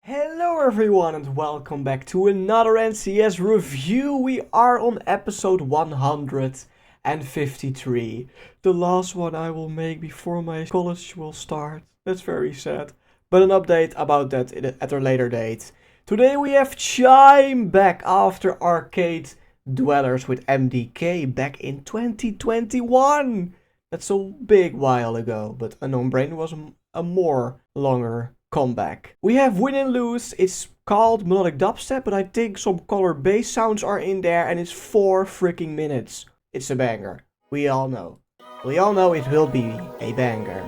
Hello everyone and welcome back to another NCS review. We are on episode 153. The last one I will make before my college will start. That's very sad. But an update about that at a later date. Today we have Chime back after Arcade Dwellers with MDK back in 2021. That's a big while ago, but Unknown Brain was a more longer comeback. We have Win and Lose. It's called melodic dubstep, but I think some color bass sounds are in there, and it's 4 freaking minutes. It's a banger. We all know. We all know it will be a banger.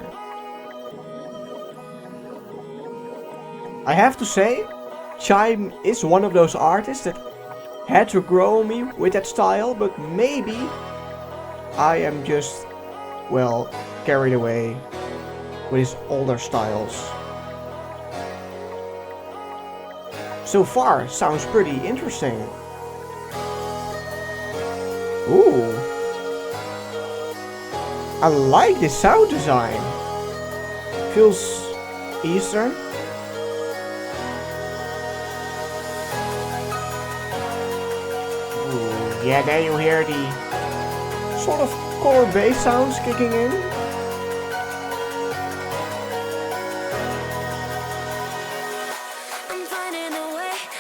I have to say, Chime is one of those artists that had to grow on me with that style, but maybe I am just, well, carried away with his older styles. So far, sounds pretty interesting. Ooh. I like this sound design. Feels Eastern. Ooh, yeah, there you hear the sort of color bass sounds kicking in.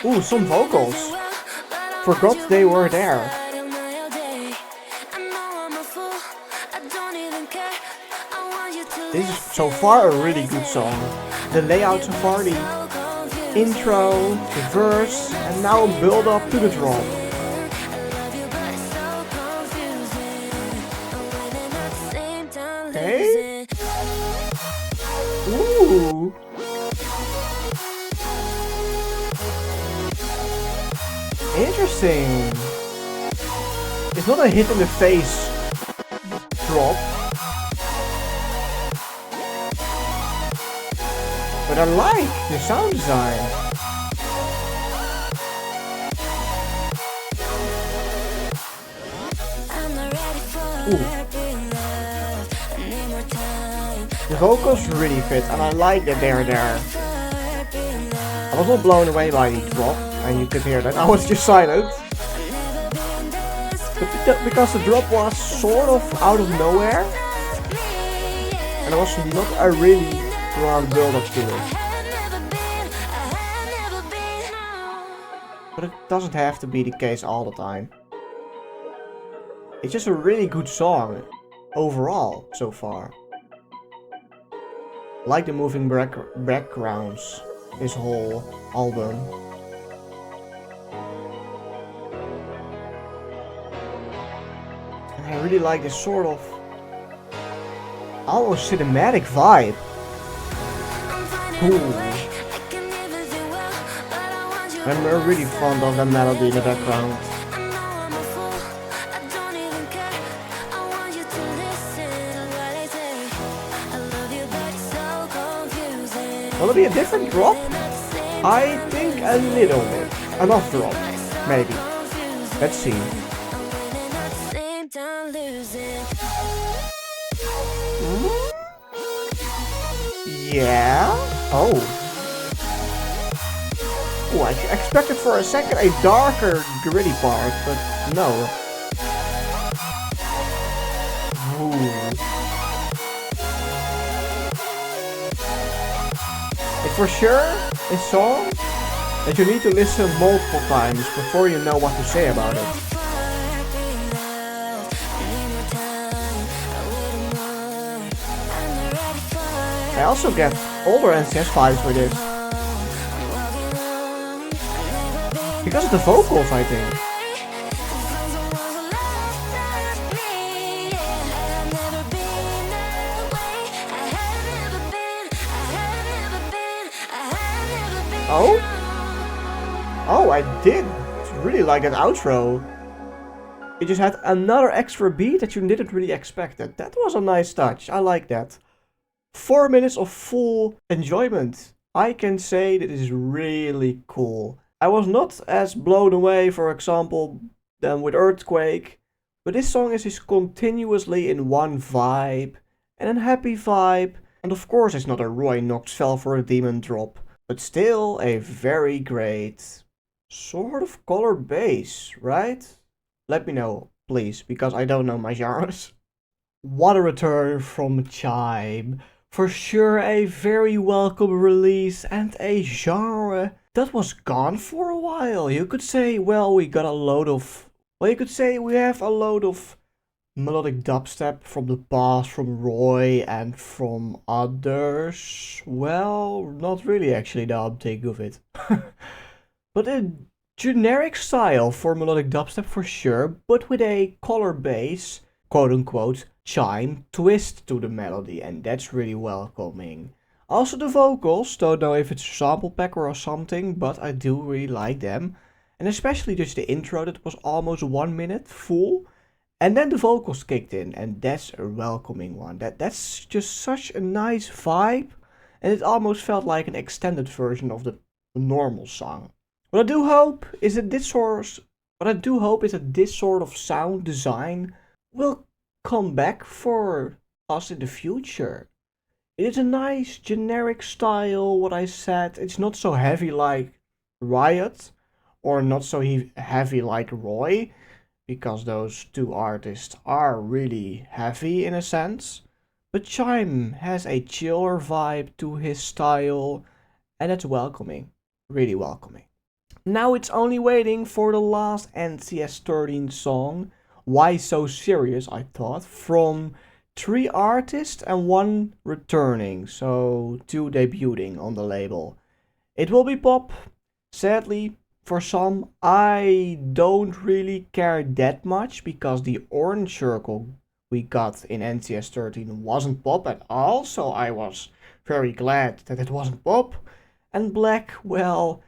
Ooh, some vocals. Forgot they were there. This is so far a really good song. The layout so far, the intro, the verse, and now a build up to the drop. Okay. Ooh. Interesting. It's not a hit in the face drop, but I like the sound design. Ooh. The vocals really fit, and I like that they're there. I was not blown away by the drop. And you could hear that I was just silent. But because the drop was sort of out of nowhere, and there was not a really grand build up to it. But it doesn't have to be the case all the time. It's just a really good song overall so far. I like the moving backgrounds, this whole album. I really like this sort of almost cinematic vibe. Cool. I'm really fond of the melody in the background. Will it be a different drop? I think a little bit. Enough drop, maybe. Let's see. Yeah. Oh. Oh, I expected for a second a darker, gritty part, but no. Ooh. It's for sure a song that you need to listen multiple times before you know what to say about it. I also get older NCS vibes with it. Because of the vocals, I think. Oh? Oh, I did really like that outro. It just had another extra beat that you didn't really expect. That was a nice touch. I like that. 4 minutes of full enjoyment. I can say that is really cool. I was not as blown away, for example, than with Earthquake, but this song is just continuously in one vibe, and a happy vibe, and of course it's not a Roy Knox Fell for a Demon drop. but still a very great sort of color base, right? Let me know, please, because I don't know my genres. What a return from Chime. For sure a very welcome release and a genre that was gone for a while. You could say, well, we got a load of... Well, you could say we have a load of melodic dubstep from the past, from Roy and from others. Well, not really actually now I'm thinking of it. But a generic style for melodic dubstep for sure, but with a color base, quote unquote, chime twist to the melody, and that's really welcoming. Also the vocals, don't know if it's a sample pack or something, but I do really like them. And especially just the intro that was almost 1 minute full. And then the vocals kicked in, and that's a welcoming one. That's just such a nice vibe, and it almost felt like an extended version of the normal song. What I do hope is that this sort of sound design will come back for us in the future. It is a nice generic style, what I said. It's not so heavy like Riot, or not so heavy like Roy, because those two artists are really heavy in a sense. But Chime has a chiller vibe to his style, and it's welcoming, really welcoming. Now it's only waiting for the last NCS 13 song, Why So Serious, I thought, from 3 artists and 1 returning, so 2 debuting on the label. It will be pop, sadly. For some, I don't really care that much, because the orange circle we got in NCS 13 wasn't pop at all, so I was very glad that it wasn't pop. And black, well,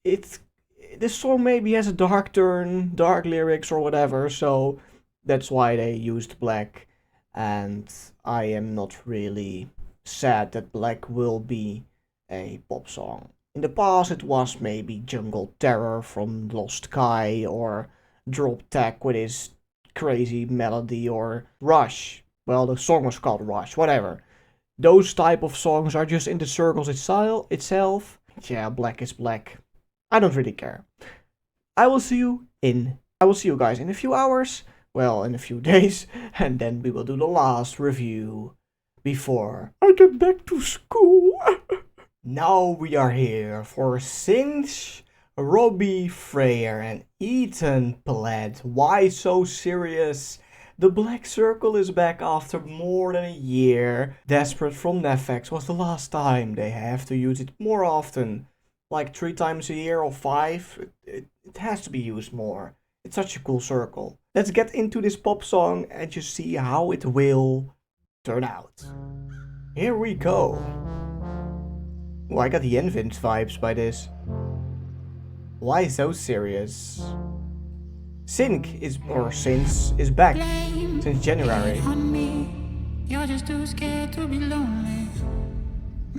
this song maybe has a dark turn, dark lyrics or whatever, so that's why they used black. And I am not really sad that black will be a pop song. In the past it was maybe Jungle Terror from Lost Sky, or Drop Tech with his crazy melody, or Rush. Well, the song was called Rush, whatever. Those type of songs are just in the circles itself. Yeah, black is black. I don't really care. I will see you guys in a few hours. Well, in a few days. And then we will do the last review before I get back to school. Now we are here for Sinch, Roby Fayer Eytan Peled. Why so serious? The Black Circle is back after more than a year. Desperate from Netflix was the last time. They have to use it more often. Like 3 times a year or 5. It has to be used more. It's such a cool circle. Let's get into this pop song and just see how it will turn out. Here we go. Oh, I got the Invent vibes by this. Why so serious? Since is back since January. You're just too scared to be lonely.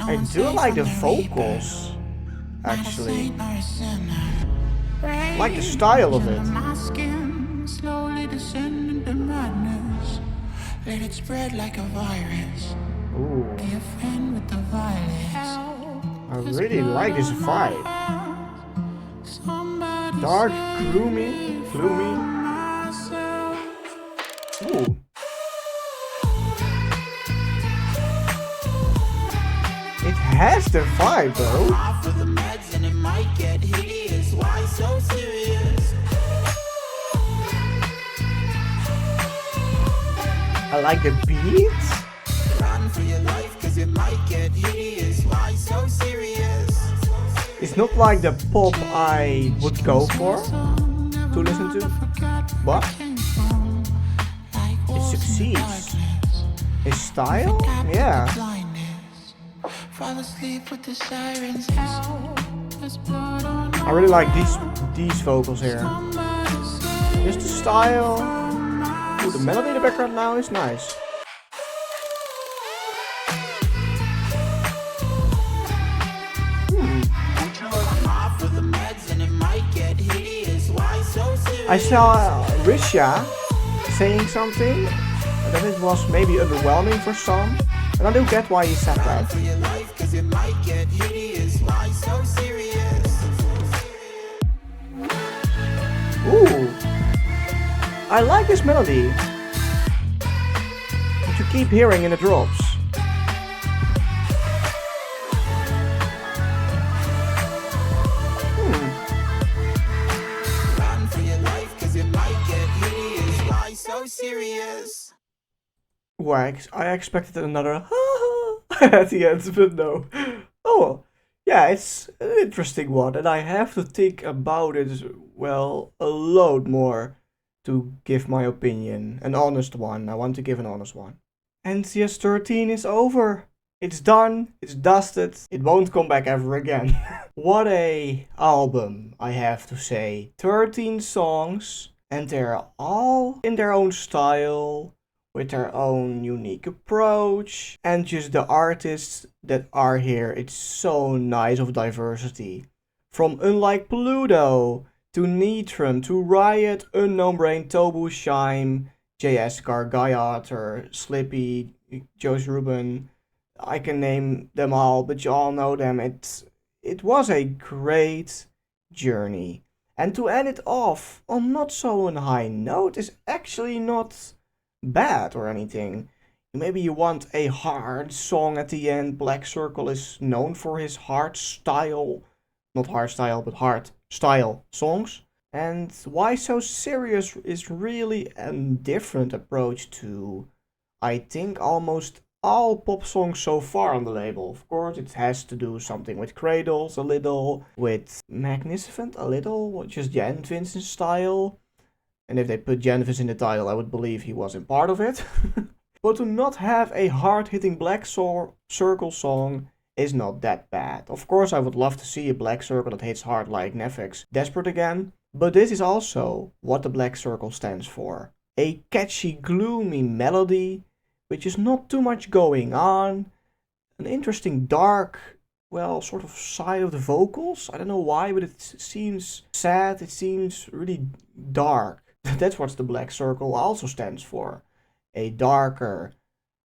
I do like the vocals, actually. I like the style of it. Slowly descend into madness. Let it spread like a virus. Ooh. Be a friend with the violence. I really like this vibe. Dark, gloomy. Ooh. It has the vibe though. I like the beat. Run for your life, 'cause it might get hideous. Why so serious? It's not like the pop I would go for to listen to, but it succeeds. His style? Yeah. I really like these vocals here. Just the style. Ooh, the melody in the background now is nice. I saw Risha saying something that it was maybe underwhelming for some, and I do get why he said that. I like this melody that you keep hearing in the drops. Run for your life, 'cause it might get hideous. Why so serious? Well, I expected another at the end, but no. Oh well. Yeah, it's an interesting one, and I have to think about it, well, a lot more to give my opinion. An honest one. I want to give an honest one. NCS 13 is over. It's done. It's dusted. It won't come back ever again. What a album, I have to say. 13 songs, and they're all in their own style, with their own unique approach, and just the artists that are here, it's so nice of diversity. From Unlike Pluto, to Needrum, to Riot, Unknown Brain, Tobu Shime, JS Gargaiater, Slippy, Joe's Ruben, I can name them all, but you all know them. It was a great journey. And to end it off on not so a high note is actually not bad or anything. Maybe you want a hard song at the end. Black Circle is known for his hard style, not hard style, but hard style songs. And Why So Serious is really a different approach to, I think, almost all pop songs so far on the label. Of course, it has to do something with Cradles a little, with Magnificent a little, just Jan Vincent's style. And if they put Janvis in the title, I would believe he wasn't part of it. But to not have a hard-hitting Black Circle song is not that bad. Of course, I would love to see a Black Circle that hits hard like Nefix Desperate again. But this is also what the Black Circle stands for. A catchy, gloomy melody, which is not too much going on. An interesting dark, well, sort of side of the vocals. I don't know why, but it seems sad. It seems really dark. That's what the Black Circle also stands for. A darker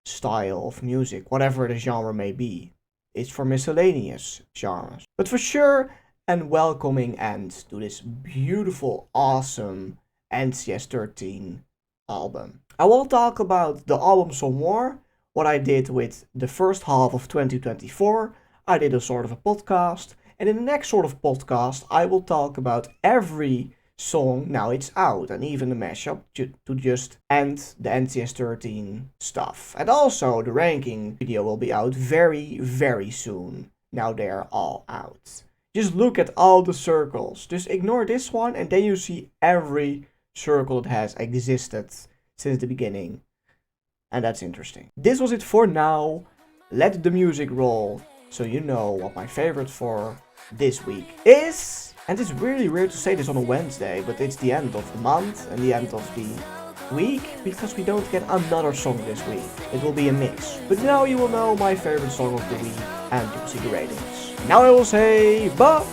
style of music, whatever the genre may be. It's for miscellaneous genres. But for sure, an welcoming end to this beautiful, awesome NCS 13 album. I will talk about the album some more, what I did with the first half of 2024. I did a sort of a podcast, and in the next sort of podcast, I will talk about every song now it's out, and even the mashup to just end the NCS 13 stuff. And also the ranking video will be out very, very soon. Now they're all out. Just look at all the circles. Just ignore this one and then you see every circle that has existed since the beginning. And that's interesting. This was it for now. Let the music roll so you know what my favorite for this week is. And it's really weird to say this on a Wednesday, but it's the end of the month and the end of the week, because we don't get another song this week. It will be a mix. But now you will know my favorite song of the week, and you'll see the ratings. Now I will say bye-bye!